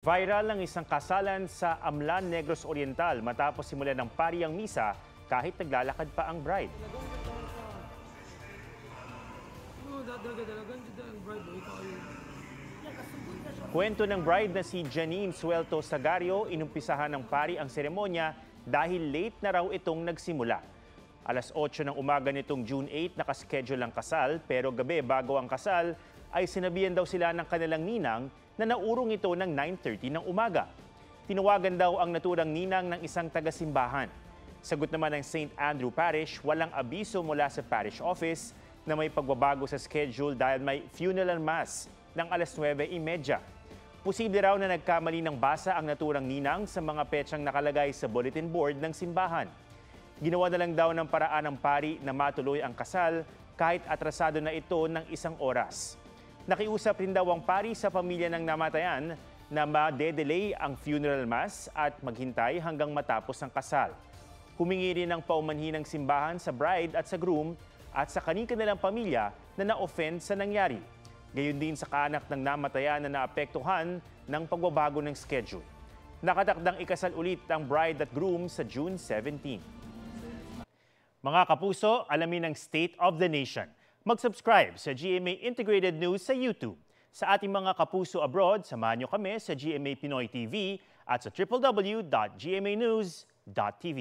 Viral ang isang kasalan sa Amlan, Negros Oriental matapos simulan ng pari ang misa kahit naglalakad pa ang bride. Kwento ng bride na si Janine Suelto Sagario, inumpisahan ng pari ang seremonya dahil late na raw itong nagsimula. Alas 8 ng umaga nitong June 8 nakaschedule ang kasal, pero gabi bago ang kasal ay sinabihan daw sila ng kanilang ninang na naurong ito ng 9:30 ng umaga. Tinawagan daw ang naturang ninang ng isang taga-simbahan. Sagot naman ng St. Andrew Parish, walang abiso mula sa parish office na may pagbabago sa schedule dahil may funeral mass ng alas 9:30. Posible raw na nagkamali ng basa ang naturang ninang sa mga petsang nakalagay sa bulletin board ng simbahan. Ginawa na lang daw ng paraan ng pari na matuloy ang kasal kahit atrasado na ito ng isang oras. Nakiusap rin daw ang pari sa pamilya ng namatayan na ma-delay ang funeral mass at maghintay hanggang matapos ang kasal. Humingi rin ng paumanhin ng simbahan sa bride at sa groom at sa kanilang pamilya na na-offend sa nangyari. Gayon din sa kaanak ng namatayan na naapektuhan ng pagbabago ng schedule. Nakatakdang ikasal ulit ang bride at groom sa June 17. Mga kapuso, alamin ang State of the Nation. Mag-subscribe sa GMA Integrated News sa YouTube. Sa ating mga kapuso abroad, samahan niyo kami sa GMA Pinoy TV at sa www.gmanews.tv.